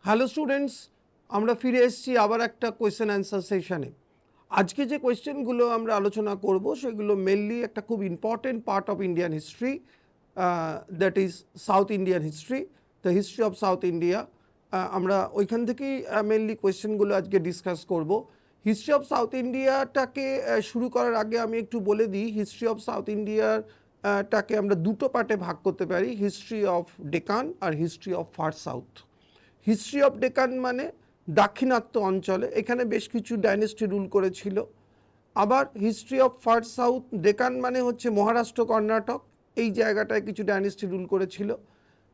Hello students, আমরা ফিরে এসেছি আবার একটা কোয়েশ্চেন অ্যান্সার সেশনে। আজকে যে কোয়েশ্চেনগুলো আমরা আলোচনা করব সেগুলো মেনলি একটা খুব important part of Indian history, that is south Indian history, the history of south India. আমরা ওইখান থেকেই মেনলি কোয়েশ্চেনগুলো আজকে ডিসকাস করব। হিস্ট্রি অফ সাউথ ইন্ডিয়াটাকে শুরু করার আগে আমি একটু বলে দিই, হিস্ট্রি অফ সাউথ ইন্ডিয়ার টাকে আমরা দুটো পার্টে ভাগ করতে পারি, হিস্ট্রি অফ ডেকান আর history of far south. History of Deccan মানে দাক্ষিণাত্য অঞ্চলে, এখানে বেশ কিছু ডাইনেস্টি রুল করেছিল। আবার history of far south, Deccan মানে হচ্ছে মহারাষ্ট্র কর্ণাটক, এই জায়গাটায় কিছু ডাইনেস্টি রুল করেছিল,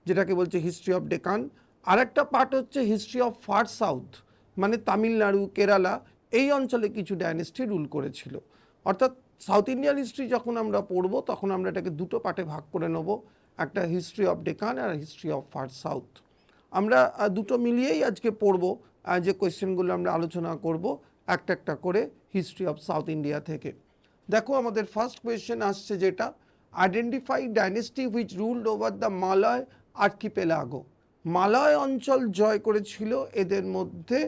যেটাকে বলছে হিস্ট্রি অফ ডেকান। আর একটা পার্ট হচ্ছে হিস্ট্রি অফ ফার সাউথ, মানে তামিলনাড়ু, কেরালা, এই অঞ্চলে কিছু ডাইনেস্টি রুল করেছিল। অর্থাৎ সাউথ ইন্ডিয়ান হিস্ট্রি যখন আমরা পড়ব তখন আমরা এটাকে দুটো পার্টে ভাগ করে নেব, একটা হিস্ট্রি অফ ডেকান আর হিস্ট্রি অফ ফার সাউথ। আমরা দুটো মিলিয়েই আজকে পড়ব, যে কোয়েশ্চেনগুলো আমরা আলোচনা করব একটা একটা করে হিস্ট্রি অফ সাউথ ইন্ডিয়া থেকে। দেখো আমাদের ফার্স্ট কোয়েশ্চেন আসছে, যেটা identify dynasty which ruled over the Malay archipelago. Malay অঞ্চল জয় করেছিল এদের মধ্যে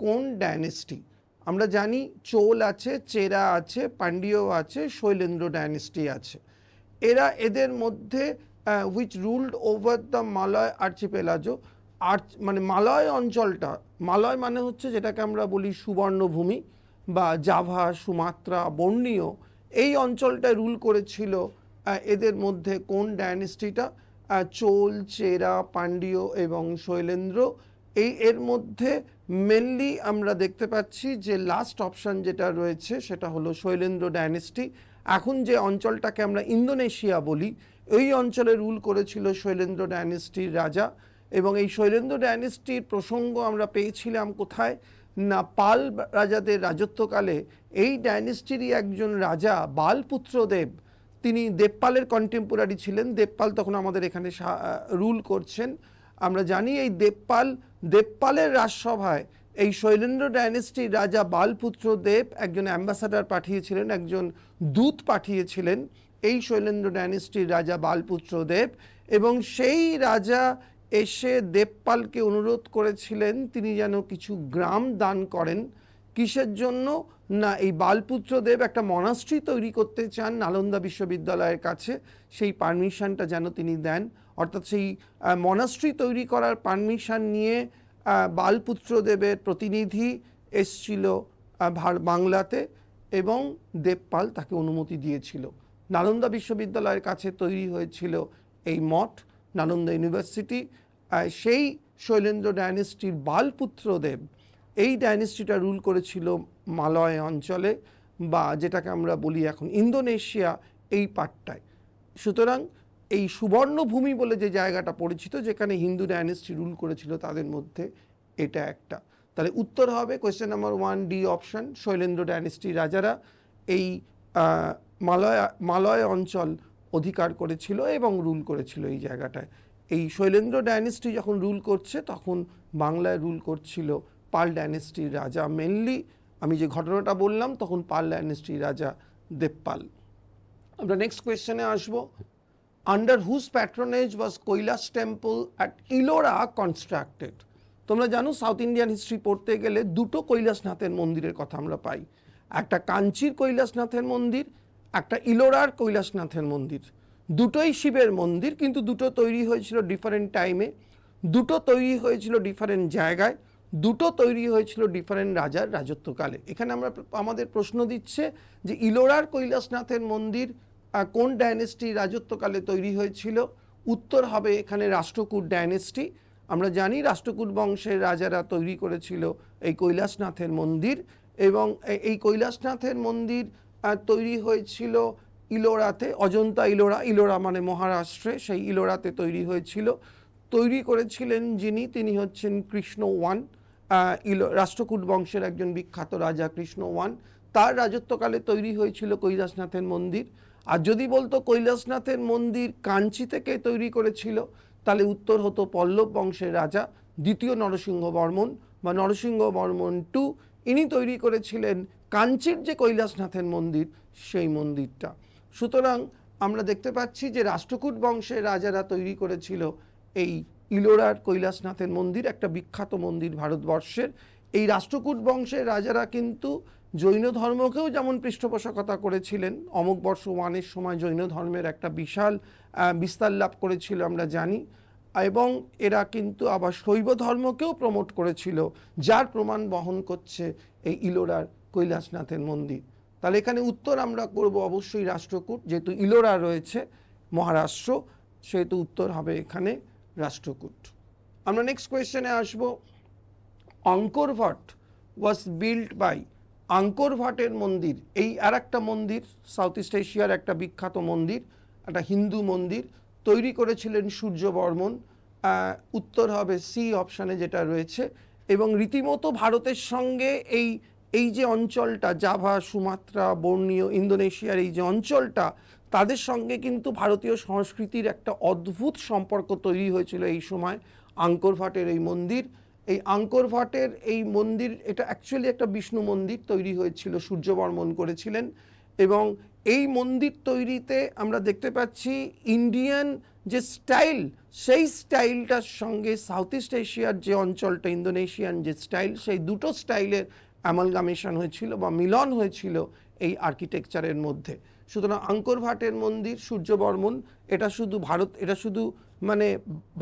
কোন ডাইনেস্টি? আমরা জানি চোল আছে, চেরা আছে, পান্ডিয় আছে, শৈলেন্দ্র ডাইনেস্টি আছে। এদের মধ্যে which ruled over the Malay archipelago, মানে মালয় অঞ্চলটা, মালয় মানে হচ্ছে যেটাকে আমরা বলি সুবর্ণভূমি বা জাভা, সুমাত্রা, বর্ণীয়, এই অঞ্চলটায় রুল করেছিল এদের মধ্যে কোন ডাইনেস্টিটা? চোল, চেরা, পান্ডিয় এবং শৈলেন্দ্র। এর মধ্যে মেনলি আমরা দেখতে পাচ্ছি যে লাস্ট অপশান যেটা রয়েছে সেটা হলো শৈলেন্দ্র ডাইনেস্টি। এখন যে অঞ্চলটাকে আমরা ইন্দোনেশিয়া বলি, এই অঞ্চলে রুল করেছিল শৈলেন্দ্র ডাইনেস্টির রাজা। এবং এই শৈলেন্দ্র ডাইনেস্টির প্রসঙ্গ আমরা পেয়েছিলাম কোথায় না, পাল রাজাদের রাজত্বকালে এই ডাইনেস্টিরই একজন রাজা বালপুত্র দেব, তিনি দেবপালের কন্টেম্পোরারি ছিলেন। দেবপাল তখন আমাদের এখানে রুল করছেন। আমরা জানি এই দেবপালের রাজসভায় এই শৈলেন্দ্র ডাইনেস্টির রাজা বালপুত্র দেব একজন অ্যাম্বাসাডার পাঠিয়েছিলেন, একজন দূত পাঠিয়েছিলেন এই শৈলেন্দ্র ডাইনেস্টির রাজা বালপুত্র দেব। এবং সেই রাজা এসে দেবপালকে অনুরোধ করেছিলেন তিনি যেন কিছু গ্রাম দান করেন। কিসের জন্য না, এই বালপুত্র দেব একটা মনাস্ট্রি তৈরি করতে চান নালন্দা বিশ্ববিদ্যালয়ের কাছে, সেই পারমিশনটা যেন তিনি দেন। অর্থাৎ সেই মনাস্ট্রি তৈরি করার পারমিশন নিয়ে বালপুত্র দেবের প্রতিনিধি এসছিল বাংলাতে, এবং দেবপাল তাকে অনুমতি দিয়েছিল। নালন্দা বিশ্ববিদ্যালয়ের কাছে তৈরি হয়েছিল এই মঠ, নালন্দা ইউনিভার্সিটি। সেই শৈলেন্দ্র ডাইনেস্টির বালপুত্র দেব এই ডাইনেস্টিটা রুল করেছিল মালয় অঞ্চলে, বা যেটাকে আমরা বলি এখন ইন্দোনেশিয়া, এই পার্টটায়। সুতরাং এই সুবর্ণভূমি বলে যে জায়গাটা পরিচিত, যেখানে হিন্দু ডাইনেস্টি রুল করেছিল তাদের মধ্যে এটা একটা। তাহলে উত্তর হবে question number 1D option, Shailendra ডাইনেস্টির রাজারা এই মালয় অঞ্চল অধিকার করেছিল এবং রুল করেছিল এই জায়গাটায়। এই শৈলেন্দ্র ডাইনেস্টি যখন রুল করছে তখন বাংলায় রুল করছিল পাল ডাইনেস্টির রাজা। মেনলি আমি যে ঘটনাটা বললাম তখন পাল ডাইনেস্টির রাজা দেবপাল। আমরা নেক্সট কোয়েশ্চেনে আসবো। Under whose patronage was Kailash temple at Ellora constructed. তোমরা জানো সাউথ ইন্ডিয়ান হিস্ট্রি পড়তে গেলে দুটো কৈলাসনাথের মন্দিরের কথা আমরা পাই, একটা কাঞ্চির কৈলাসনাথের মন্দির, একটা ইলোরার কৈলাসনাথের মন্দির। দুটোই শিবের মন্দির, কিন্তু দুটো তৈরি হয়েছিল ডিফারেন্ট টাইমে, দুটো তৈরি হয়েছিল ডিফারেন্ট জায়গায়, দুটো তৈরি হয়েছিল ডিফারেন্ট রাজার রাজত্বকালে। এখানে আমাদের প্রশ্ন দিচ্ছে যে ইলোরার কৈলাসনাথের মন্দির কোন ডাইনেস্টির রাজত্বকালে তৈরি হয়েছিল? উত্তর হবে এখানে রাষ্ট্রকূট ডাইনেস্টি। আমরা জানি রাষ্ট্রকূট বংশের রাজারা তৈরি করেছিল এই কৈলাসনাথের মন্দির, এবং এই কৈলাসনাথের মন্দির তৈরি হয়েছিল ইলোরাতে, অজন্তা ইলোরা, ইলোরা মানে মহারাষ্ট্রে, সেই ইলোরাতে তৈরি হয়েছিল। তৈরি করেছিলেন যিনি, তিনি হচ্ছেন কৃষ্ণ ওয়ান, রাষ্ট্রকূট বংশের একজন বিখ্যাত রাজা কৃষ্ণ ওয়ান, তার রাজত্বকালে তৈরি হয়েছিল কৈলাসনাথের মন্দির। আর যদি বলতো কৈলাসনাথের মন্দির কাঞ্চি থেকে তৈরি করেছিল, তাহলে উত্তর হতো পল্লব বংশের রাজা দ্বিতীয় নরসিংহ বর্মন বা নরসিংহ বর্মন 2, ইনি তৈরি করেছিলেন কাঞ্চির যে কৈলাসনাথের মন্দির সেই মন্দিরটা। সুতরাং আমরা দেখতে পাচ্ছি যে রাষ্ট্রকূট বংশের রাজারা তৈরি করেছিল এই ইলোরার কৈলাসনাথের মন্দির, একটা বিখ্যাত মন্দির ভারতবর্ষের। এই রাষ্ট্রকূট বংশের রাজারা কিন্তু জৈন ধর্মকেও যেমন পৃষ্ঠপোষকতা করেছিলেন, অমোঘবর্ষ 1-এর সময় জৈন ধর্মের একটা বিশাল বিস্তার লাভ করেছিল আমরা জানি, এবং এরা কিন্তু আবার শৈব ধর্মকেও প্রমোট করেছিল, যার প্রমাণ বহন করছে এই ইলোরার কৈলাসনাথের মন্দির। তাহলে এখানে উত্তর আমরা করব অবশ্যই রাষ্ট্রকূট, যেহেতু ইলোরা রয়েছে মহারাষ্ট্র, সেহেতু উত্তর হবে এখানে রাষ্ট্রকূট। আমরা নেক্সট কোয়েশ্চেনে আসব। Anchor Bhatt was built by, Anchor ভাটের মন্দির, এই আর একটা মন্দির, সাউথ ইস্ট এশিয়ার একটা বিখ্যাত মন্দির, একটা হিন্দু মন্দির, তৈরি করেছিলেন সূর্যবর্মন। উত্তর হবে সি অপশানে যেটা রয়েছে। এবং রীতিমতো ভারতের সঙ্গে এই যে অঞ্চলটা, জাভা, সুমাত্রা, বর্নিও, ইন্দোনেশিয়ার এই যে অঞ্চলটা, তাদের সঙ্গে কিন্তু ভারতীয় সংস্কৃতির একটা অদ্ভুত সম্পর্ক তৈরি হয়েছিল এই সময়। আঙ্কর ভাটের এই মন্দির, এই আঙ্কর ভাটের এই মন্দির, এটা অ্যাকচুয়ালি একটা বিষ্ণু মন্দির তৈরি হয়েছিল, সূর্যবর্মন করেছিলেন। এবং এই মন্দির তৈরিতে আমরা দেখতে পাচ্ছি ইন্ডিয়ান যে স্টাইল, সেই স্টাইলটার সঙ্গে সাউথ ইস্ট এশিয়ার যে অঞ্চলটা, ইন্দোনেশিয়ান যে স্টাইল, সেই দুটো স্টাইলের অ্যামালগামেশন হয়েছিল বা মিলন হয়েছিল এই আর্কিটেকচারের মধ্যে। সুতরাং আঙ্কর ভাটের মন্দির, সূর্যবর্মন, এটা শুধু মানে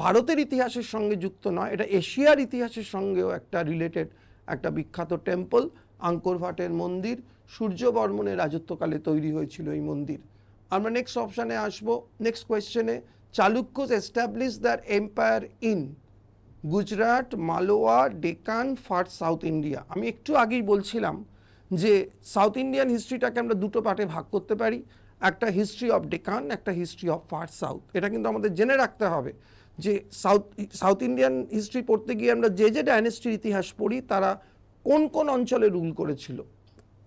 ভারতের ইতিহাসের সঙ্গে যুক্ত নয়, এটা এশিয়ার ইতিহাসের সঙ্গেও একটা রিলেটেড একটা বিখ্যাত টেম্পল। আঙ্কর ভাটের মন্দির সূর্যবর্মনের রাজত্বকালে তৈরি হয়েছিল এই মন্দির। আমরা নেক্সট অপশানে আসব। নেক্সট কোয়েশ্চেনে, Chalukyas establish the empire in Gujarat, Malwa, Deccan, far south India. আমি একটু আগেই বলছিলাম যে সাউথ ইন্ডিয়ান হিস্ট্রিটাকে আমরা দুটো পার্টে ভাগ করতে পারি, একটা হিস্ট্রি অফ ডেকান, একটা হিস্ট্রি অফ ফার সাউথ। এটা কিন্তু আমাদের জেনে রাখতে হবে যে সাউথ ইন্ডিয়ান হিস্ট্রি পড়তে গিয়ে আমরা যে ডায়নেস্টির ইতিহাস পড়ি, তারা কোন কোন অঞ্চলে রুল করেছিল,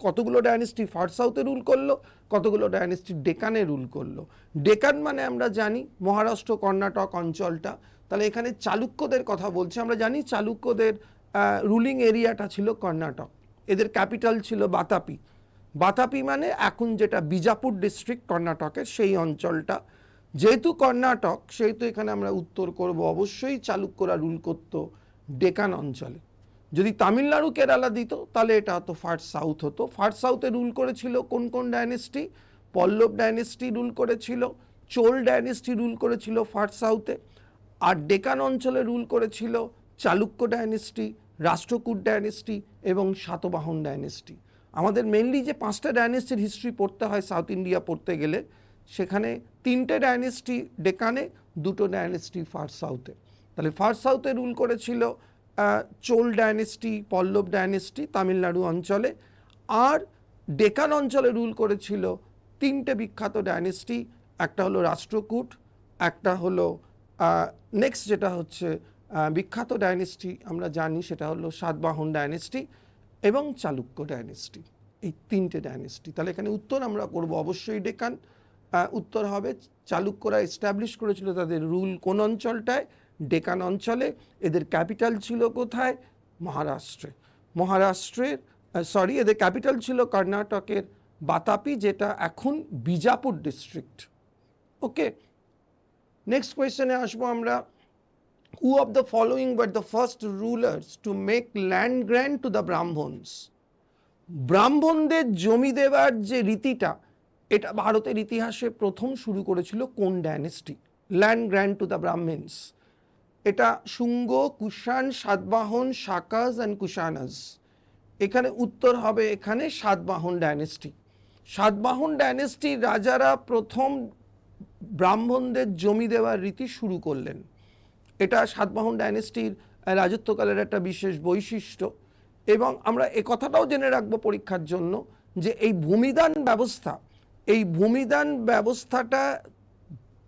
কতগুলো ডায়নেস্টি ফার সাউথে রুল করলো, কতগুলো ডায়নেস্টি ডেকানে রুল করলো। ডেকান মানে আমরা জানি মহারাষ্ট্র, কর্ণাটক অঞ্চলটা। তাহলে এখানে চালুক্যদের কথা বলছে। আমরা জানি চালুক্যদের রুলিং এরিয়াটা ছিল কর্ণাটক, এদের ক্যাপিটাল ছিল বাতাপি। বাতাপি মানে এখন যেটা বিজাপুর ডিস্ট্রিক্ট কর্ণাটকের, সেই অঞ্চলটা। যেহেতু কর্ণাটক, সেহেতু এখানে আমরা উত্তর করব অবশ্যই চালুক্যরা রুল করত ডেকান অঞ্চলে। যদি তামিলনাড়ু, কেরালা দিত তাহলে এটা হতো ফার সাউথ হতো। ফার সাউথে রুল করেছিল কোন কোন ডায়নেস্টি? পল্লব ডায়নেস্টি রুল করেছিল, চোল ডায়নেস্টি রুল করেছিল ফার সাউথে, আর ডেকান অঞ্চলে রুল করেছিল চালুক্য ডায়নেস্টি, রাষ্ট্রকূট ডায়নেস্টি এবং সাতবাহন ডায়নেস্টি। আমাদের মেনলি যে 5টা ডায়নেস্টির হিস্ট্রি পড়তে হয় সাউথ ইন্ডিয়া পড়তে গেলে, সেখানে 3টে ডায়নেস্টি ডেকানে, 2টো ডায়নেস্টি ফার সাউথে। তাহলে ফার সাউথে রুল করেছিল চোল ডায়নেস্টি, পল্লব ডায়নেস্টি তামিলনাড়ু অঞ্চলে, আর ডেকান অঞ্চলে রুল করেছিল 3টে বিখ্যাত ডায়নেস্টি, একটা হলো রাষ্ট্রকূট, একটা হলো নেক্সট যেটা হচ্ছে বিখ্যাত ডায়নেস্টি আমরা জানি সেটা হলো সাতবাহন ডায়নেস্টি এবং চালুক্য ডায়নেস্টি, এই 3টে ডায়নেস্টি। তাহলে এখানে উত্তর আমরা করব অবশ্যই ডেকান। উত্তর হবে চালুক্যরা এস্টাবলিশ করেছিল তাদের রুল কোন অঞ্চলটায়? ডেকান অঞ্চলে। এদের ক্যাপিটাল ছিল কোথায়? মহারাষ্ট্রের এদের ক্যাপিটাল ছিল কর্ণাটকের বাতাপি, যেটা এখন বিজাপুর ডিস্ট্রিক্ট। ওকে, নেক্সট কোয়েশ্চেনে আসবো আমরা। Who of the following were the first rulers to make land grant to the Brahmans? ব্রাহ্মণদের জমি দেওয়ার যে রীতিটা, এটা ভারতের ইতিহাসে প্রথম শুরু করেছিল কোন ডায়নেস্টি? Land grant to the Brahmin's, এটা শুঙ্গ, কুষাণ, সাতবাহন, শাকাস অ্যান্ড কুষাণাস। এখানে উত্তর হবে এখানে সাতবাহন ডায়নেস্টি। সাতবাহন ডায়নেস্টির রাজারা প্রথম ব্রাহ্মণদের জমি দেওয়ার রীতি শুরু করলেন। এটা সাতবাহন ডায়নেস্টির রাজত্বকালের একটা বিশেষ বৈশিষ্ট্য। এবং আমরা এ কথাটাও জেনে রাখবো পরীক্ষার জন্য যে এই ভূমিদান ব্যবস্থাটা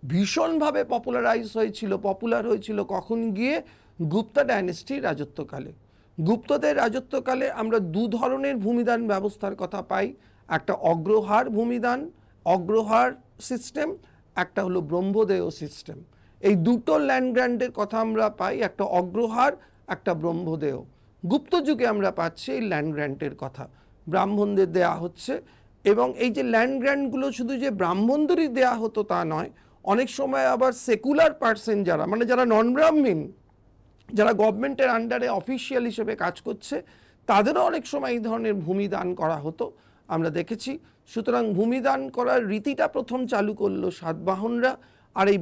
ভীষণভাবে পপুলার হয়েছিল কখন গিয়ে? গুপ্তা ডায়নেস্টির রাজত্বকালে। গুপ্তদের রাজত্বকালে আমরা 2 ধরনের ভূমিদান ব্যবস্থার কথা পাই, একটা অগ্রহার সিস্টেম, একটা হলো ব্রহ্মদেয় সিস্টেম। এই দুটো ল্যান্ড গ্র্যান্টের কথা আমরা পাই, একটা অগ্রহার, একটা ব্রহ্মদেয়। গুপ্ত যুগে আমরা পাচ্ছি এই ল্যান্ড গ্র্যান্টের কথা, ব্রাহ্মণদের দেয়া হচ্ছে। এবং এই যে ল্যান্ড গ্র্যান্টগুলো শুধু যে ব্রাহ্মণদেরই দেয়া হতো তা নয়, অনেক সময় আবার সেকুলার পার্সন যারা, মানে যারা নন ব্রাহ্মণ, যারা গভর্নমেন্টের আন্ডারে অফিসিয়াল হিসেবে কাজ করছে, তাদেরও অনেক সময় এই ধরনের ভূমি দান করা হতো, আমরা দেখেছি। সুতরাং ভূমিদান করার রীতিটা প্রথম চালু করলো সাতবাহনরা, আর এই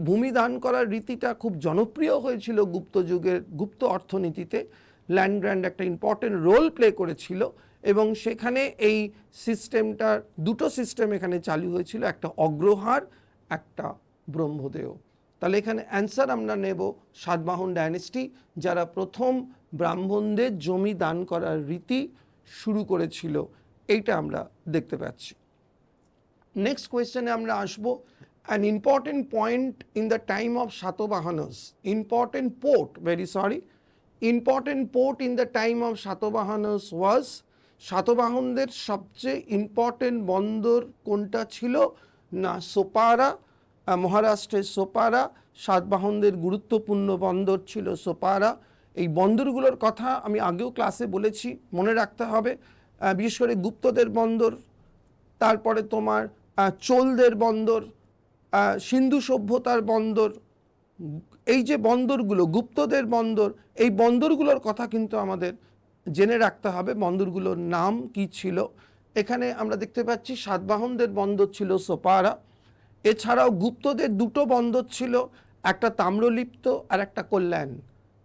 ভূমিদান করার রীতিটা খুব জনপ্রিয় হয়েছিল গুপ্ত যুগের গুপ্ত অর্থনীতিতে। ল্যান্ড গ্র্যান্ড একটা ইম্পর্টেন্ট রোল প্লে করেছিল, এবং সেখানে এই সিস্টেমটার দুটো সিস্টেম এখানে চালু হয়েছিল, একটা অগ্রহার, একটা ব্রহ্মদেয়। তাহলে এখানে অ্যান্সার আমরা নেব সাতবাহন ডাইনেস্টি, যারা প্রথম ব্রাহ্মণদের জমি দান করার রীতি শুরু করেছিল, এইটা আমরা দেখতে পাচ্ছি। নেক্সট কোয়েশ্চেনে আমরা আসব, an important point in the time of Satovahanas, important port in the time of Satovahanas was, সাতবাহনদের সবচেয়ে ইম্পর্টেন্ট বন্দর কোনটা ছিল না সোপারা, মহারাষ্ট্রের সোপারা সাতবাহনদের গুরুত্বপূর্ণ বন্দর ছিল সোপারা। এই বন্দরগুলোর কথা আমি আগেও ক্লাসে বলেছি, মনে রাখতে হবে। বিশেষ করে গুপ্তদের বন্দর, তারপরে তোমার চোলদের বন্দর, সিন্ধু সভ্যতার বন্দর, এই যে বন্দরগুলো গুপ্তদের বন্দর, এই বন্দরগুলোর কথা কিন্তু আমাদের জেনে রাখতে হবে, বন্দরগুলোর নাম কি ছিল। এখানে আমরা দেখতে পাচ্ছি সাতবাহনদের বন্দর ছিল সোপারা, এছাড়াও গুপ্তদের দুটো বন্দর ছিল, একটা তাম্রলিপ্ত আর একটা কল্যাণ।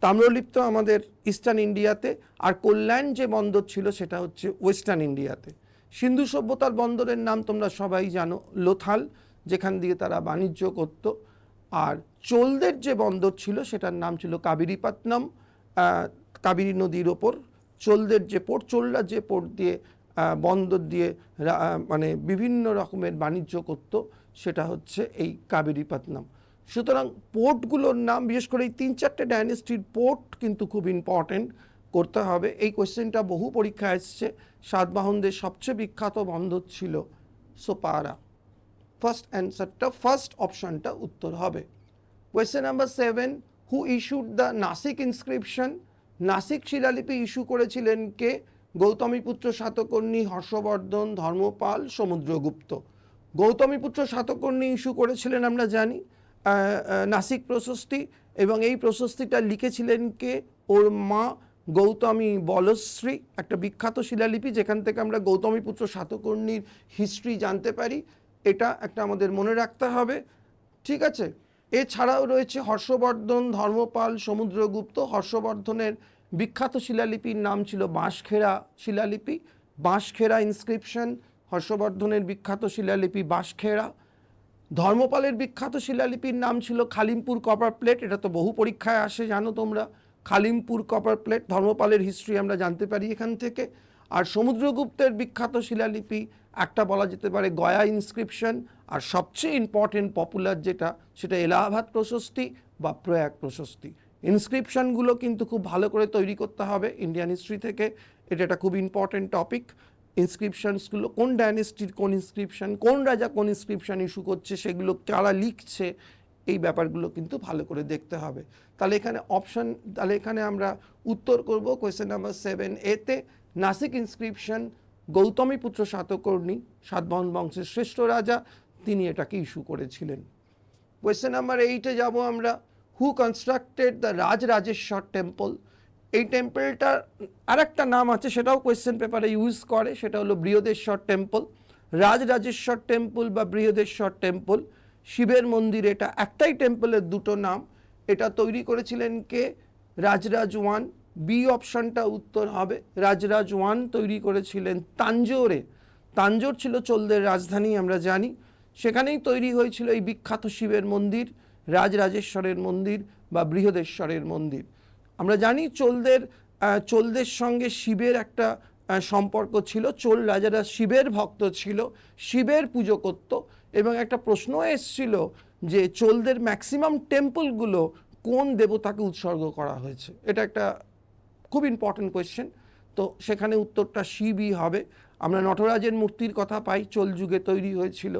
তাম্রলিপ্ত আমাদের ইস্টার্ন ইন্ডিয়াতে, আর কল্যাণ যে বন্দর ছিল সেটা হচ্ছে ওয়েস্টার্ন ইন্ডিয়াতে। সিন্ধু সভ্যতার বন্দরের নাম তোমরা সবাই জানো, লোথাল, যেখান দিয়ে তারা বাণিজ্য করত। আর চোলদের যে বন্দর ছিল সেটার নাম ছিল কাবেরীপত্তনম, কাবেরী নদীর ওপর চোলদের যে পোর্ট, চোলরা যে পোর্ট দিয়ে বন্দর দিয়ে মানে বিভিন্ন রকমের বাণিজ্য করত, সেটা হচ্ছে এই কাবেরীপত্তনম। সুতরাং পোর্টগুলোর নাম, বিশেষ করে এই 3-4টে ডাইনেস্টির পোর্ট কিন্তু খুব ইম্পর্টেন্ট করতে হবে। এই কোয়েশ্চেনটা বহু পরীক্ষায় এসছে। সাতবাহনদের সবচেয়ে বিখ্যাত বন্দর ছিল সোপারা। ফার্স্ট অ্যান্সারটা, ফার্স্ট অপশনটা উত্তর হবে। Question number 7, who issued the Nashik inscription, Nashik শিলালিপি ইস্যু করেছিলেন কে? গৌতমীপুত্র সাতকর্ণী, হর্ষবর্ধন, ধর্মপাল, সমুদ্রগুপ্ত। গৌতমীপুত্র সাতকর্ণী ইস্যু করেছিলেন আমরা জানি নাসিক প্রশস্তি, এবং এই প্রশস্তিটা লিখেছিলেন কে? ওর মা গৌতমী বলশ্রী, একটা বিখ্যাত শিলালিপি যেখান থেকে আমরা গৌতমীপুত্র সাতকর্ণীর হিস্ট্রি জানতে পারি। এটা একটা আমাদের মনে রাখতে হবে, ঠিক আছে? এছাড়াও রয়েছে হর্ষবর্ধন, ধর্মপাল, সমুদ্রগুপ্ত। হর্ষবর্ধনের বিখ্যাত শিলালিপির নাম ছিল বাঁশখেড়া শিলালিপি, বাঁশখেড়া ইনস্ক্রিপশন, হর্ষবর্ধনের বিখ্যাত শিলালিপি বাঁশখেড়া। ধর্মপালের বিখ্যাত শিলালিপির নাম ছিল খালিমপুর কপার প্লেট, এটা তো বহু পরীক্ষায় আসে জানো তোমরা, খালিমপুর কপার প্লেট। ধর্মপালের হিস্ট্রি আমরা জানতে পারি এখান থেকে। আর সমুদ্রগুপ্তের বিখ্যাত শিলালিপি একটা বলা যেতে পারে গয়া ইনস্ক্রিপশন, আর সবচেয়ে ইম্পর্টেন্ট পপুলার যেটা, সেটা এলাহাবাদ প্রশস্তি বা প্রয়াগ প্রশস্তি। ইনস্ক্রিপশনগুলো কিন্তু খুব ভালো করে তৈরি করতে হবে ইন্ডিয়ান হিস্ট্রি থেকে, এটা একটা খুব ইম্পর্টেন্ট টপিক। ইনস্ক্রিপশনসগুলো কোন ডাইনেস্টির কোন ইনস্ক্রিপশন, কোন রাজা কোন ইনস্ক্রিপশন ইস্যু করছে, সেগুলো কারা লিখছে, এই ব্যাপারগুলো কিন্তু ভালো করে দেখতে হবে। তাহলে এখানে অপশন, তাহলে এখানে আমরা উত্তর করব কোয়েশ্চেন নাম্বার 7A-তে, নাসিক ইনস্ক্রিপশন গৌতমীপুত্র সাতকর্ণী, সাতবাহন বংশের শ্রেষ্ঠ রাজা, তিনি এটাকে ইস্যু করেছিলেন। কোয়েশ্চেন নাম্বার 8-এ যাব আমরা, হু কনস্ট্রাক্টেড দ্য রাজরাজেশ্বর টেম্পল। এই টেম্পলটার আর একটা নাম আছে, সেটাও কোয়েশ্চেন পেপারে ইউজ করে, সেটা হলো বৃহদেশ্বর টেম্পল। রাজরাজেশ্বর টেম্পল বা বৃহদেশ্বর টেম্পল, শিবের মন্দির, এটা একটাই টেম্পলের দুটো নাম। এটা তৈরি করেছিলেন কে? রাজরাজ 1, বি অপশনটা উত্তর হবে। রাজরাজ 1 তৈরি করেছিলেন তাঞ্জোরে। তাঞ্জোর ছিল চোলদের রাজধানী, আমরা জানি। সেখানেই তৈরি হয়েছিল এই বিখ্যাত শিবের মন্দির, রাজরাজেশ্বরের মন্দির বা বৃহদেশ্বরের মন্দির। আমরা জানি চোলদের সঙ্গে শিবের একটা সম্পর্ক ছিল, চোল রাজারা শিবের ভক্ত ছিল, শিবের পুজো করত, এবং একটা প্রশ্ন এসেছিল যে চোলদের ম্যাক্সিমাম টেম্পলগুলো কোন দেবতাকে উৎসর্গ করা হয়েছে। এটা একটা খুব ইম্পর্টেন্ট কোয়েশ্চেন, তো সেখানে উত্তরটা শিবই হবে। আমরা নটরাজের মূর্তির কথা পাই, চোল যুগে তৈরি হয়েছিল।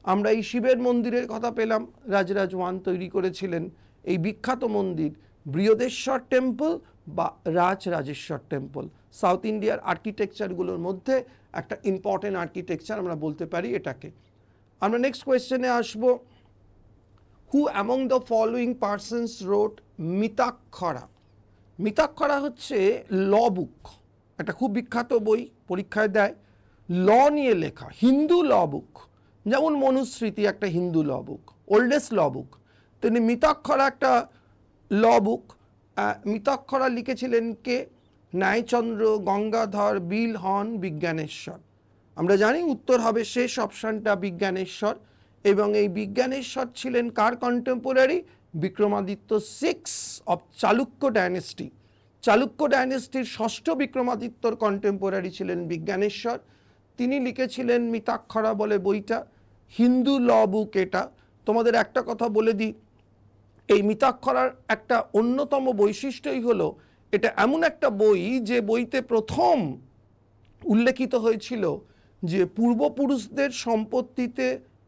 আমরা এই শিবের মন্দিরের কথা পেলাম, রাজরাজ 1 তৈরি করেছিলেন এই বিখ্যাত মন্দির বৃহদেশ্বর টেম্পল বা রাজরাজেশ্বর টেম্পল। সাউথ ইন্ডিয়ার আর্কিটেকচারগুলোর মধ্যে একটা ইম্পর্টেন্ট আর্কিটেকচার আমরা বলতে পারি এটাকে। আমরা নেক্সট কোয়েশ্চেনে আসবো, who among the following persons wrote Mitakshara? Mitakshara হচ্ছে ল বুক, একটা খুব বিখ্যাত বই, পরীক্ষায় দেয়, ল নিয়ে লেখা, হিন্দু ল বুক। যেমন মনুস্মৃতি একটা হিন্দু ল বুক, ওল্ডেস্ট ল বুক, তেমনি মিতাক্ষরা একটা ল বুক। মিতাক্ষরা লিখেছিলেন কে? ন্যায়চন্দ্র, গঙ্গাধর, বিলহন, বিজ্ঞানেশ্বর। আমরা জানি উত্তর হবে শেষ অপশানটা, বিজ্ঞানেশ্বর। এবং এই বিজ্ঞানেশ্বর ছিলেন কার contemporary? Vikramaditya 6 of Chalukya dynasty. Chalukya ডাইনেস্টির ষষ্ঠ বিক্রমাদিত্যর কন্টেম্পোরারি ছিলেন বিজ্ঞানেশ্বর। তিনি লিখেছিলেন মিতাক্ষরা বলে বইটা, হিন্দু ল বুক এটা। তোমাদের একটা কথা বলে দিই, এই মিতাক্ষরার একটা অন্যতম বৈশিষ্ট্যই হলো এটা এমন একটা বই যে বইতে প্রথম উল্লেখিত হয়েছিল যে পূর্বপুরুষদের সম্পত্তিতে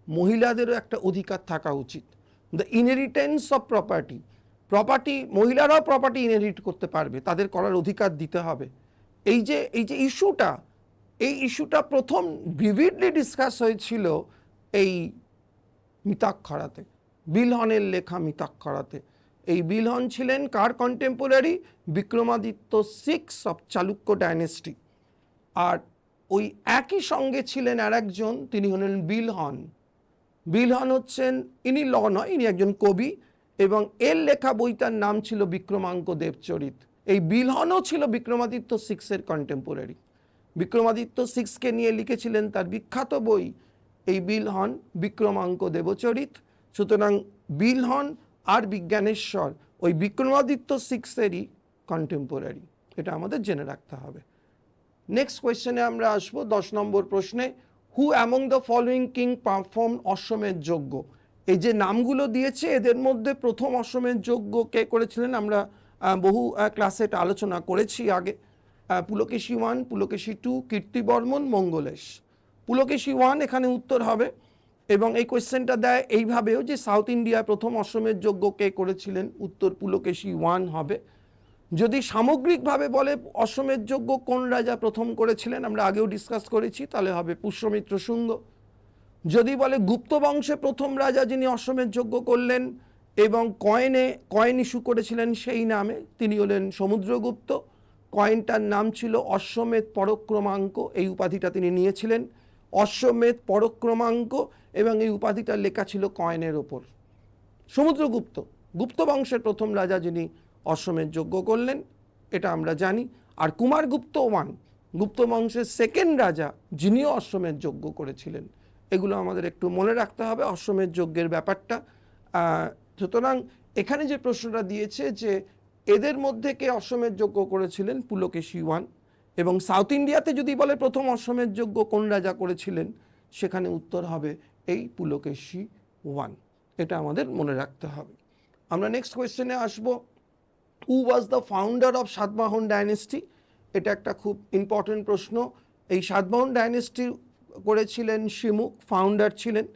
মহিলাদেরও একটা অধিকার থাকা উচিত, দ্য ইনহেরিটেন্স অফ প্রপার্টি। মহিলারাও প্রপার্টি ইনহেরিট করতে পারবে, তাদের করার অধিকার দিতে হবে। এই যে ইস্যুটা প্রথম ভিভিডলি ডিসকাস হয়েছিল এই মিতাক্ষরাতে, বিলহনের লেখা মিতাক্ষরাতে। এই বিলহন ছিলেন কার contemporary? Vikramaditya 6 of Chalukya dynasty. আর ওই একই সঙ্গে ছিলেন আর একজন, তিনি হলেন বিলহন। বিলহন হচ্ছেন, ইনি ল নয়, ইনি একজন কবি, এবং এর লেখা বইটার নাম ছিল বিক্রমাঙ্ক দেবচরিত। এই বিলহনও ছিল বিক্রমাদিত্য 6-এর কন্টেম্পোরারি। বিক্রমাদিত্য 6-কে নিয়ে লিখেছিলেন তার বিখ্যাত বই এই বিলহন, বিক্রমাঙ্ক দেবচরিত। সুতরাং বিলহন আর বিজ্ঞানেশ্বর ওই বিক্রমাদিত্য 6-এরই কন্টেম্পোরারি, এটা আমাদের জেনে রাখতে হবে। নেক্সট কোয়েশ্চেনে আমরা আসবো 10 নম্বর প্রশ্নে। হু among the following king perform অশ্বমেধ যজ্ঞ? এই যে নামগুলো দিয়েছে এদের মধ্যে প্রথম অশ্বমেধ যজ্ঞ কে করেছিলেন? আমরা বহু ক্লাসে এটা আলোচনা করেছি আগে। পুলকেশী 1, পুলকেশী 2, কীর্তিবর্মন, মঙ্গলেশ। পুলকেশী 1 এখানে উত্তর হবে। এবং এই কোয়েশ্চেনটা দেয় এইভাবেও যে সাউথ ইন্ডিয়ায় প্রথম অশ্বমেধ যজ্ঞ কে করেছিলেন? উত্তর পুলকেশী 1 হবে। যদি সামগ্রিকভাবে বলে অশ্বমেধ যজ্ঞ কোন রাজা প্রথম করেছিলেন, আমরা আগেও ডিসকাস করেছি, তাহলে হবে পুষ্যমিত্র শুঙ্গ। যদি বলে গুপ্ত বংশে প্রথম রাজা যিনি অশ্বমেধ যজ্ঞ করলেন এবং কয়েন ইস্যু করেছিলেন সেই নামে, তিনি হলেন সমুদ্রগুপ্ত। কয়েনটার নাম ছিল অশ্বমেধ পরক্রমাঙ্ক, এই উপাধিটা তিনি নিয়েছিলেন, অশ্বমেধ পরক্রমাঙ্ক, এবং এই উপাধিটা লেখা ছিল কয়েনের ওপর। সমুদ্রগুপ্ত গুপ্ত বংশের প্রথম রাজা যিনি অশ্বমেধ যজ্ঞ করলেন, এটা আমরা জানি। আর কুমারগুপ্ত 1 গুপ্ত বংশের সেকেন্ড রাজা, যিনিও অশ্বমেধ যজ্ঞ করেছিলেন। এগুলো আমাদের একটু মনে রাখতে হবে অশ্বমেধ যজ্ঞের ব্যাপারটা। সুতরাং এখানে যে প্রশ্নটা দিয়েছে যে এদের মধ্যে কে অশ্বমেধ যজ্ঞ করেছিলেন? পুলকেশী 1। এবং সাউথ ইন্ডিয়াতে যদি বলে প্রথম অশ্বমেধ যজ্ঞ কোন রাজা করেছিলেন, সেখানে উত্তর হবে এই পুলকেশী 1। এটা আমাদের মনে রাখতে হবে। আমরা নেক্সট কোয়েশ্চেনে আসবো। Who was the founder of Satavahana dynasty? এটা একটা খুব ইম্পর্টেন্ট প্রশ্ন। এই সাতবাহন ডাইনেস্টি করেছিলেন শিমুক, ফাউন্ডার ছিলেন।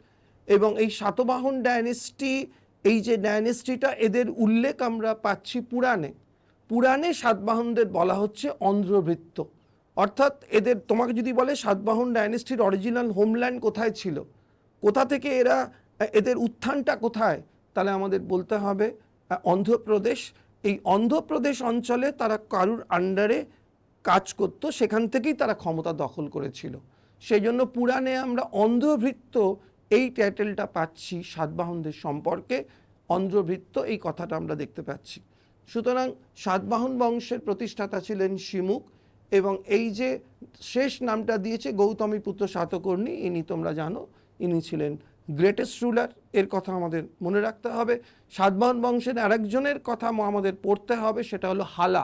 এবং এই সাতবাহন ডাইনেস্টি, এই যে ডাইনেস্টিটা, এদের উল্লেখ আমরা পাচ্ছি পুরাণে সাতবাহনদের বলা হচ্ছে অন্ধ্রভৃত্য। অর্থাৎ এদের, তোমাকে যদি বলে সাতবাহন ডাইনেস্টির অরিজিনাল হোমল্যান্ড কোথায় ছিল, কোথা থেকে এদের উত্থানটা কোথায়, তাহলে আমাদের বলতে হবে অন্ধ্রপ্রদেশ। এই অন্ধ্রপ্রদেশ অঞ্চলে তারা কারুর আন্ডারে কাজ করত, সেখান থেকেই তারা ক্ষমতা দখল করেছিল। সেই জন্য পুরাণে আমরা অন্ধ্রভৃত্য এই টাইটেলটা পাচ্ছি সাতবাহনদের সম্পর্কে। অন্ধ্রভৃত্য এই কথাটা আমরা দেখতে পাচ্ছি। সুতরাং সাতবাহন বংশের প্রতিষ্ঠাতা ছিলেন শিমুক। এবং এই যে শেষ নামটা দিয়েছে গৌতমীপুত্র সাতকর্ণী, ইনি তোমরা জানো ইনি ছিলেন গ্রেটেস্ট রুলার, এর কথা আমাদের মনে রাখতে হবে। সাতবাহন বংশের আরেকজনের কথা আমাদের পড়তে হবে, সেটা হলো হালা।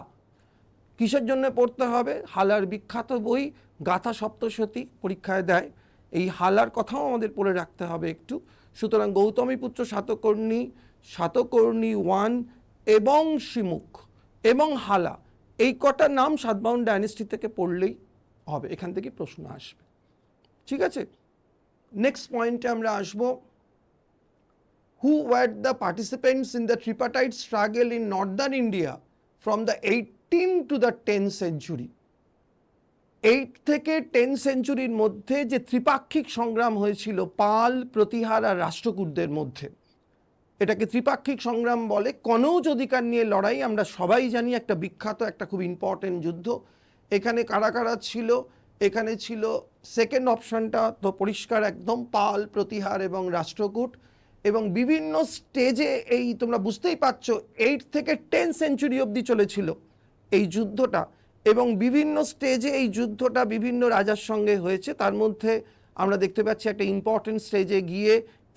কিসের জন্য পড়তে হবে? হালার বিখ্যাত বই গাথা সপ্তশতী পরীক্ষায় দেয়, এই হালার কথাও আমাদের পড়ে রাখতে হবে একটু। সুতরাং গৌতমীপুত্র সাতকর্ণী 1 এবং শিমুক এবং হালা, এই কটা নাম সাতবাহন ডাইনেস্টি থেকে পড়লেই হবে, এখান থেকে প্রশ্ন আসবে। ঠিক আছে, নেক্সট পয়েন্টে আমরা আসবো। Who were the participants in the tripartite struggle in northern India from the 18 to the 10th century? 8 থেকে 10 সেঞ্চুরির মধ্যে যে ত্রিপাক্ষিক সংগ্রাম হয়েছিল পাল, প্রতিহার আর রাষ্ট্রকূটদের মধ্যে, এটাকে ত্রিপাক্ষিক সংগ্রাম বলে। কনৌজ অধিকার নিয়ে লড়াই আমরা সবাই জানি, একটা বিখ্যাত, একটা খুব ইম্পর্টেন্ট যুদ্ধ। এখানে কারা কারা ছিল? এখানে ছিল সেকেন্ড অপশনটা তো পরিষ্কার একদম, পাল, প্রতিহার এবং রাষ্ট্রকূট। এবং বিভিন্ন স্টেজে এই তোমরা বুঝতেই পারছো 8 থেকে 10 সেঞ্চুরি অবধি চলেছিল এই যুদ্ধটা, এবং বিভিন্ন স্টেজে এই যুদ্ধটা বিভিন্ন রাজার সঙ্গে হয়েছে। তার মধ্যে আমরা দেখতে পাচ্ছি একটা ইম্পর্টেন্ট স্টেজে গিয়ে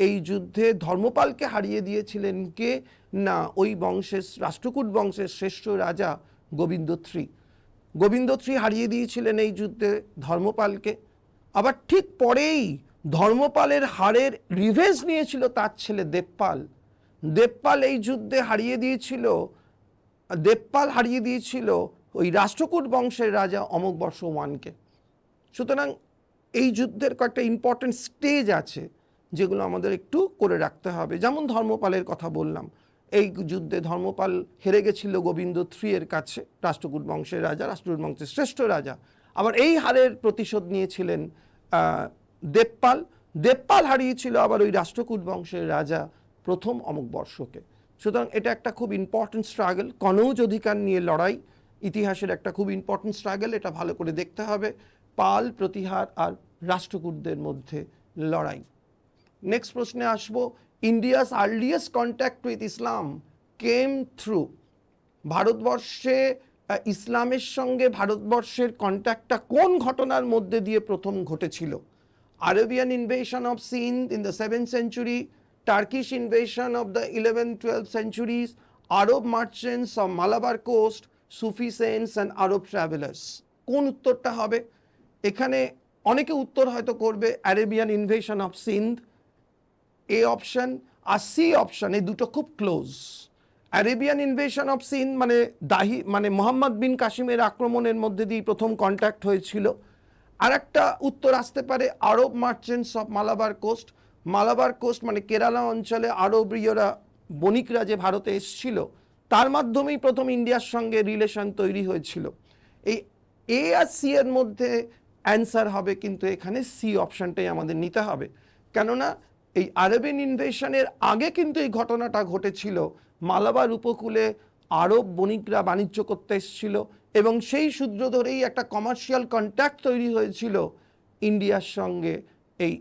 এই যুদ্ধে ধর্মপালকে হারিয়ে দিয়েছিলেন কে না, ওই বংশের, রাষ্ট্রকূট বংশের শ্রেষ্ঠ রাজা গোবিন্দ থ্রি। গোবিন্দ থ্রি হারিয়ে দিয়েছিলেন এই যুদ্ধে ধর্মপালকে। আবার ঠিক পরেই ধর্মপালের হারের রিভেঞ্জ নিয়েছিল তার ছেলে দেবপাল। দেবপাল এই যুদ্ধে হারিয়ে দিয়েছিল, দেবপাল হারিয়ে দিয়েছিল ওই রাষ্ট্রকূট বংশের রাজা অমোঘবর্ষ ওয়ানকে। সুতরাং এই যুদ্ধের কয়েকটা ইম্পর্টেন্ট স্টেজ আছে যেগুলো আমাদের একটু করে রাখতে হবে। যেমন ধর্মপালের কথা বললাম, এই যুদ্ধে ধর্মপাল হেরে গেছিল গোবিন্দ থ্রি এর কাছে, রাষ্ট্রকূট বংশের রাজা, রাষ্ট্রকূট বংশের শ্রেষ্ঠ রাজা। আবার এই হারের প্রতিশোধ নিয়েছিলেন দেবপাল। দেবপাল হারিয়েছিল আবার ওই রাষ্ট্রকূট বংশের রাজা প্রথম অমোঘবর্ষকে। সুতরাং এটা একটা খুব ইম্পর্টেন্ট স্ট্রাগল, কনৌজ অধিকার নিয়ে লড়াই, ইতিহাসের একটা খুব ইম্পর্টেন্ট স্ট্রাগল। এটা ভালো করে দেখতে হবে, পাল, প্রতিহার আর রাষ্ট্রকূটদের মধ্যে লড়াই। নেক্সট প্রশ্নে আসবো, India's earliest contact with Islam came through. ভারতবর্ষে ইসলামের সঙ্গে ভারতবর্ষের কন্ট্যাক্টটা কোন ঘটনার মধ্যে দিয়ে প্রথম ঘটেছিল? Arabian invasion of Sindh in the 7th century, Turkish invasion of the 11th-12th centuries, Arab merchants of Malabar coast, Sufi saints and Arab travellers. কোন উত্তরটা হবে? এখানে অনেকে উত্তর হয়তো করবে Arabian invasion of Sindh, A option, আর সি অপশন, এই দুটো খুব close. Arabian invasion of Sindh মানে মোহাম্মদ বিন কাসিমের আক্রমণের মধ্যে দিয়ে প্রথম কন্ট্যাক্ট হয়েছিল। আর একটা উত্তর আসতে পারে Arab merchants of Malabar coast. Malabar coast মানে কেরালা অঞ্চলে আরবীয়রা, বণিকরা যে ভারতে এসেছিল, তার মাধ্যমেই প্রথম ইন্ডিয়ার সঙ্গে রিলেশন তৈরি হয়েছিল। এই এ আর সি এর মধ্যে অ্যান্সার হবে, কিন্তু এখানে সি অপশনটাই আমাদের নিতে হবে। কেননা এই আরবিয়ান ইনভেশনের আগে কিন্তু এই ঘটনাটা ঘটেছিল। মালাবার উপকূলে আরব বণিকরা বাণিজ্য করতে এসেছিল এবং সেই সূত্র ধরেই একটা কমার্শিয়াল কন্ট্যাক্ট তৈরি হয়েছিল ইন্ডিয়ার সঙ্গে। এই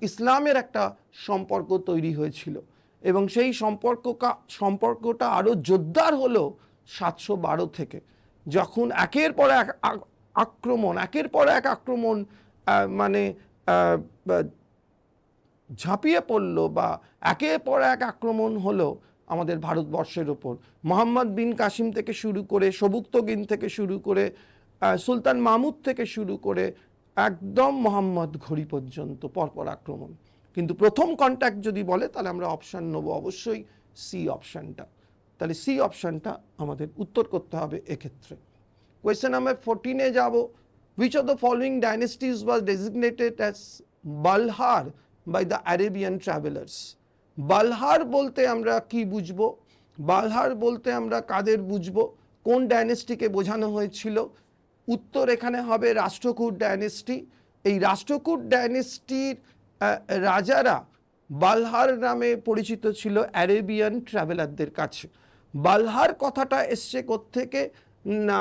ইসলামের একটা সম্পর্ক তৈরি হয়েছিল এবং সেই সম্পর্কটা আরও জোরদার হলো 712 থেকে, যখন একের পর এক আক্রমণ মানে ঝাঁপিয়ে পড়লো, বা একের পর এক আক্রমণ হলো আমাদের ভারতবর্ষের ওপর। মোহাম্মদ বিন কাসিম থেকে শুরু করে, সবুক্তগিন থেকে শুরু করে, সুলতান মাহমুদ থেকে শুরু করে একদম মোহাম্মদ ঘড়ি পর্যন্ত পরপর আক্রমণ। কিন্তু প্রথম কন্ট্যাক্ট যদি বলে তাহলে আমরা অপশান নেব অবশ্যই সি অপশানটা। তাহলে সি অপশানটা আমাদের উত্তর করতে হবে এক্ষেত্রে। কোয়েশ্চেন নাম্বার 14-এ যাব। Which of the following dynasties was designated as Balhar by the Arabian travelers? বালহার বলতে আমরা কি বুঝবো? বালহার বলতে আমরা কাদের বুঝবো? কোন ডাইনেস্টিকে বোঝানো হয়েছিল? উত্তর এখানে হবে রাষ্ট্রকূট ডাইনেস্টি। এই রাষ্ট্রকূট ডাইনেস্টির রাজারা বালহার নামে পরিচিত ছিল আরেবিয়ান ট্রাভেলারদের কাছে। বালহার কথাটা এসছে কোত্থেকে না,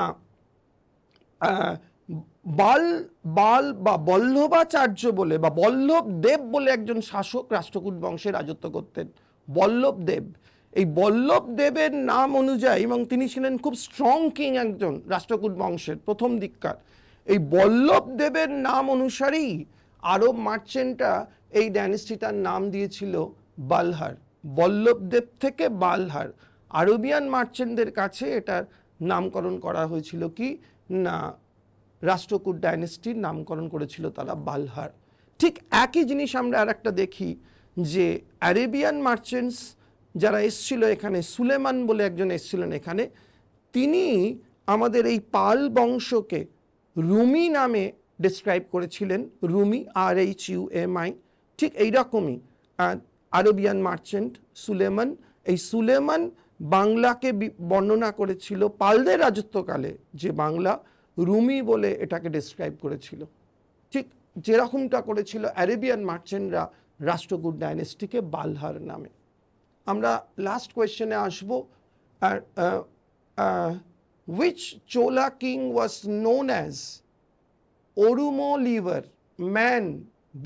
বাল বা বল্লভাচার্য বলে বা বল্লভ দেব বলে একজন শাসক রাষ্ট্রকূট বংশে রাজত্ব করতেন, বল্লভ দেব। এই বল্লভ দেবের নাম অনুযায়ী, এবং তিনি ছিলেন খুব স্ট্রং কিং একজন রাষ্ট্রকূট বংশের প্রথম দিককার, এই বল্লভ দেবের নাম অনুসারেই আরব মার্চেন্টরা এই ডাইনেস্টিটার নাম দিয়েছিল বালহার। বল্লভ দেব থেকে বালহার, আরবিয়ান মার্চেন্টদের কাছে এটার নামকরণ করা হয়েছিল কি না, রাষ্ট্রকূট ডাইনেস্টির নামকরণ করেছিল তারা বালহার। ঠিক একই জিনিস আমরা আর একটা দেখি যে আরেবিয়ান মার্চেন্টস যারা এসছিল এখানে, সুলেমান বলে একজন এসছিলেন এখানে, তিনি আমাদের এই পাল বংশকে রুমি নামে ডেসক্রাইব করেছিলেন, রুমি, RHUMI। ঠিক এইরকমই আরবিয়ান মার্চেন্ট সুলেমান, এই সুলেমান বাংলাকে বর্ণনা করেছিল পালদের রাজত্বকালে, যে বাংলা রুমি বলে এটাকে ডেসক্রাইব করেছিল। ঠিক যেরকমটা করেছিল আরেবিয়ান মার্চেন্টরা রাষ্ট্রকূট ডাইনেস্টিকে বালহার নামে। আমরা লাস্ট কোয়েশ্চেনে আসবো। আর which Chola king was known as Orumo liver man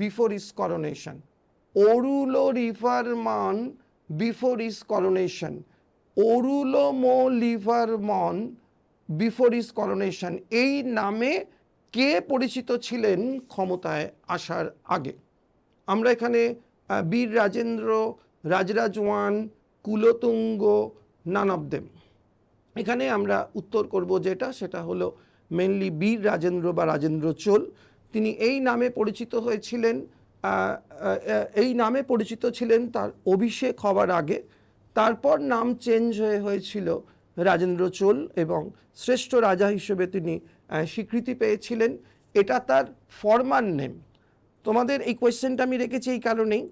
before his coronation? Orulo river man before his coronation. Orulo mo liver man before is coronation, এই নামে কে পরিচিত ছিলেন ক্ষমতায় আসার আগে? আমরা এখানে Vira Rajendra, Rajaraja one, Kulothunga, none of them, এখানে আমরা উত্তর করব যেটা, সেটা হলো মেনলি বীর রাজেন্দ্র বা রাজেন্দ্র চোল। তিনি এই নামে পরিচিত হয়েছিলেন, এই নামে পরিচিত ছিলেন তার অভিষেক হওয়ার আগে। তারপর নাম চেঞ্জ হয়েছিল রাজেন্দ্র চোল এবং শ্রেষ্ঠ রাজা হিসেবে তিনি স্বীকৃতি পেয়েছিলেন। এটা তার ফরমান নেম। তোমাদের এই কোয়েশ্চেনটা আমি রেখেছি এই কারণেই,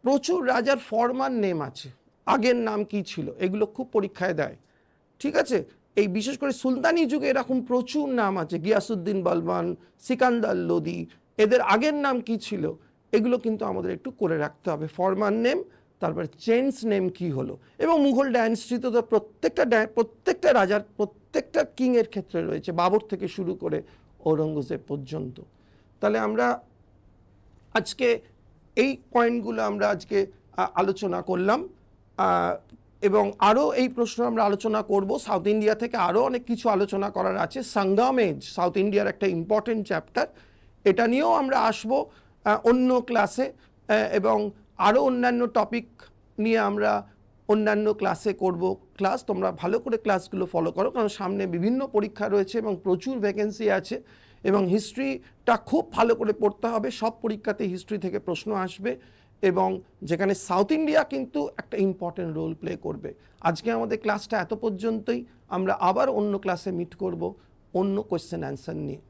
প্রচুর রাজার ফরমান নেম আছে, আগের নাম কি ছিল, এগুলো খুব পরীক্ষায় দেয়। ঠিক আছে, এই বিশেষ করে সুলতানি যুগে এরকম প্রচুর নাম আছে, গিয়াসুদ্দিন বলবান, সিকান্দার লোদি, এদের আগের নাম কি ছিল, এগুলো কিন্তু আমাদের একটু করে রাখতে হবে। ফরমান নেম, তারপর চেঞ্জ নেম কি হলো। এবং মুঘল ডাইনেস্টিতে তো প্রত্যেকটা রাজার, প্রত্যেকটা কিংয়ের ক্ষেত্রে রয়েছে, বাবর থেকে শুরু করে ঔরঙ্গজেব পর্যন্ত। তাহলে আমরা আজকে এই পয়েন্টগুলো আমরা আজকে আলোচনা করলাম, এবং আরও এই প্রশ্ন আমরা আলোচনা করব। সাউথ ইন্ডিয়া থেকে আরও অনেক কিছু আলোচনা করার আছে। সঙ্গম এজ সাউথ ইন্ডিয়ার একটা ইম্পর্টেন্ট চ্যাপ্টার, এটা নিয়েও আমরা আসব অন্য ক্লাসে, এবং আরও অন্যান্য টপিক নিয়ে আমরা অন্যান্য ক্লাসে করব ক্লাস। তোমরা ভালো করে ক্লাসগুলো ফলো করো, কারণ সামনে বিভিন্ন পরীক্ষা রয়েছে এবং প্রচুর ভ্যাকেন্সি আছে, এবং হিস্ট্রিটা খুব ভালো করে পড়তে হবে। সব পরীক্ষাতে হিস্ট্রি থেকে প্রশ্ন আসবে, এবং যেখানে সাউথ ইন্ডিয়া কিন্তু একটা ইম্পর্টেন্ট রোল প্লে করবে। আজকে আমাদের ক্লাসটা এত পর্যন্তই। আমরা আবার অন্য ক্লাসে মিট করব অন্য কোয়েশ্চেন অ্যান্সার নিয়ে।